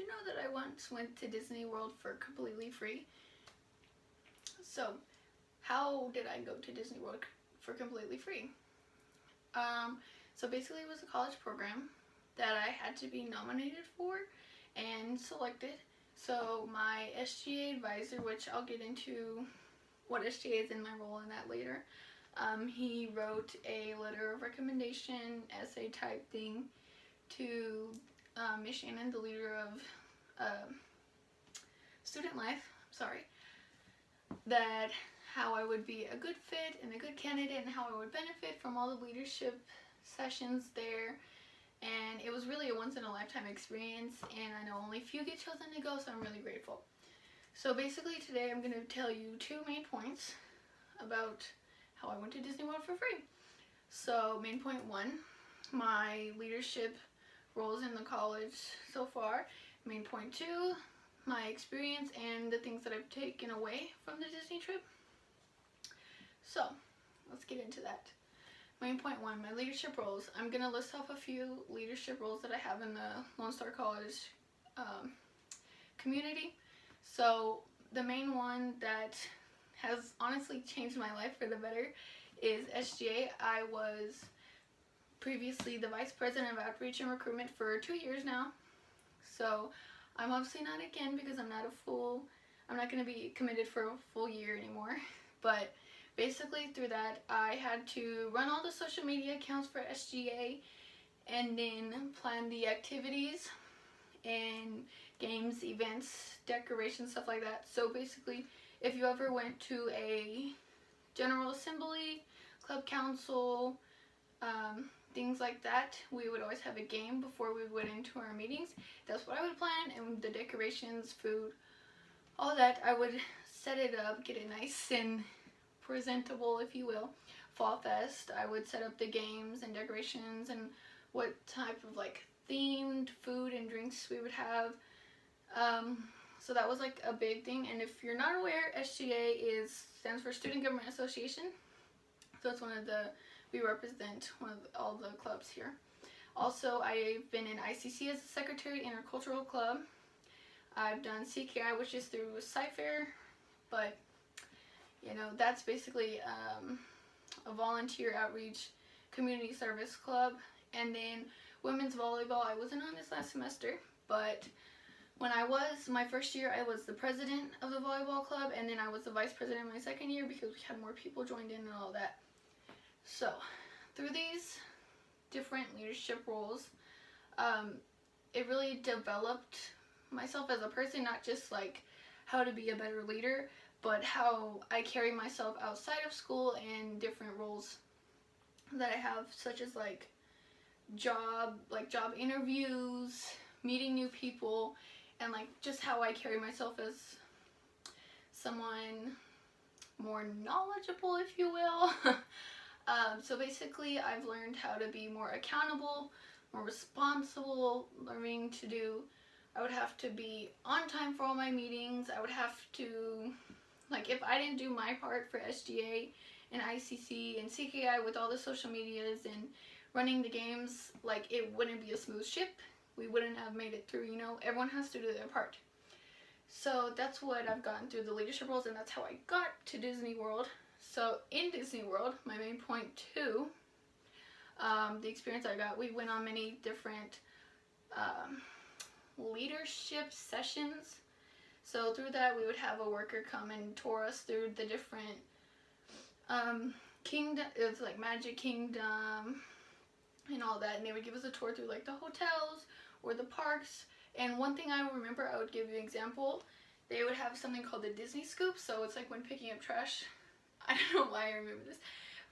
know that I once went to Disney World for completely free? So, how did I go to Disney World for completely free? So basically it was a college program that I had to be nominated for and selected. So my SGA advisor, which I'll get into what SGA is in my role in that later, he wrote a letter of recommendation, essay type thing to Miss Shannon, the leader of Student Life, that how I would be a good fit and a good candidate and how I would benefit from all the leadership sessions there. And it was really a once-in-a-lifetime experience, and I know only few get chosen to go, so I'm really grateful. So basically today I'm going to tell you 2 main points about how I went to Disney World for free. So main point 1, my leadership roles in the college so far. Main point 2, my experience and the things that I've taken away from the Disney trip. So let's get into that. Main point 1, my leadership roles. I'm going to list off a few leadership roles that I have in the Lone Star College community. So the main one that has honestly changed my life for the better is SGA. I was previously the Vice President of Outreach and Recruitment for 2 years now. So I'm obviously not again because I'm not going to be committed for a full year anymore. But basically through that I had to run all the social media accounts for SGA and then plan the activities and games, events, decorations, stuff like that. So basically if you ever went to a General Assembly, Club Council, things like that, we would always have a game before we went into our meetings. That's what I would plan, and the decorations, food, all that, I would set it up, get it nice and presentable, if you will. Fall Fest, I would set up the games and decorations and what type of like themed food and drinks we would have. So that was like a big thing. And if you're not aware, SGA stands for Student Government Association. So it's we represent all the clubs here. Also, I've been in ICC as a secretary, Intercultural Club. I've done CKI, which is through Sci-Fair, but you know, that's basically a volunteer outreach community service club. And then women's volleyball, I wasn't on this last semester, but when I was, my first year, I was the president of the volleyball club, and then I was the vice president my second year because we had more people joined in and all that. So, through these different leadership roles, it really developed myself as a person, not just like how to be a better leader, but how I carry myself outside of school and different roles that I have, such as like job interviews, meeting new people, and like just how I carry myself as someone more knowledgeable, if you will. So basically I've learned how to be more accountable, more responsible, learning to do, I would have to be on time for all my meetings. I would have to, like, if I didn't do my part for SGA and ICC and CKI with all the social medias and running the games, like, it wouldn't be a smooth ship. We wouldn't have made it through, you know. Everyone has to do their part. So that's what I've gotten through the leadership roles, and that's how I got to Disney World. So in Disney World, my main point 2, the experience I got, we went on many different leadership sessions. So through that, we would have a worker come and tour us through the different kingdom. It was like Magic Kingdom and all that, and they would give us a tour through like the hotels or the parks. And one thing I remember, I would give you an example. They would have something called the Disney Scoop. So it's like when picking up trash. I don't know why I remember this,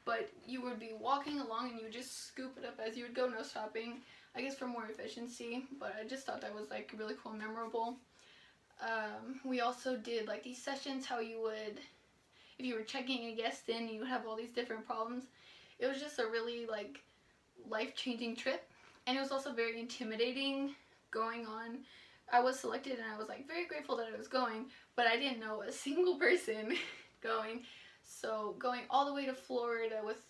but you would be walking along and you would just scoop it up as you would go, no stopping, I guess for more efficiency. But I just thought that was like really cool and memorable. We also did like these sessions, how you would, if you were checking a guest in, you would have all these different problems. It was just a really like life-changing trip, and it was also very intimidating going on. I was selected and I was like very grateful that I was going, but I didn't know a single person going. So going all the way to Florida with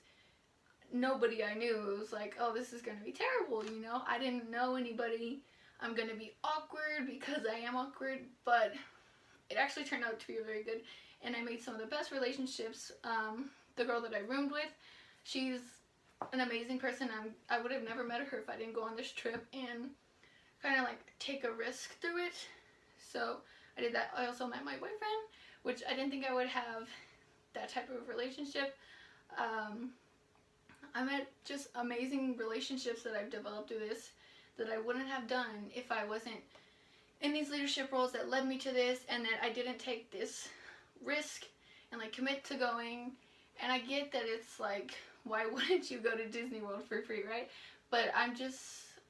nobody I knew, it was like, oh, this is going to be terrible, you know. I didn't know anybody. I'm gonna be awkward because I am awkward, but it actually turned out to be very good, and I made some of the best relationships. The girl that I roomed with, she's an amazing person. I would have never met her if I didn't go on this trip and kind of like take a risk through it. So I did that. I also met my boyfriend, which I didn't think I would have that type of relationship. I met just amazing relationships that I've developed through this that I wouldn't have done if I wasn't in these leadership roles that led me to this, and that I didn't take this risk and like commit to going. And I get that it's like, why wouldn't you go to Disney World for free, right? But I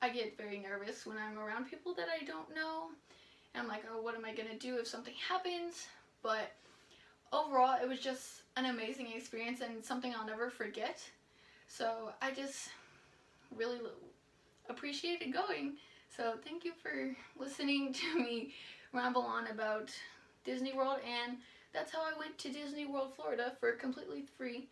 get very nervous when I'm around people that I don't know. And I'm like, oh, what am I gonna do if something happens? But overall, it was just an amazing experience and something I'll never forget. So I just really appreciated going. So thank you for listening to me ramble on about Disney World, and that's how I went to Disney World, Florida for completely free.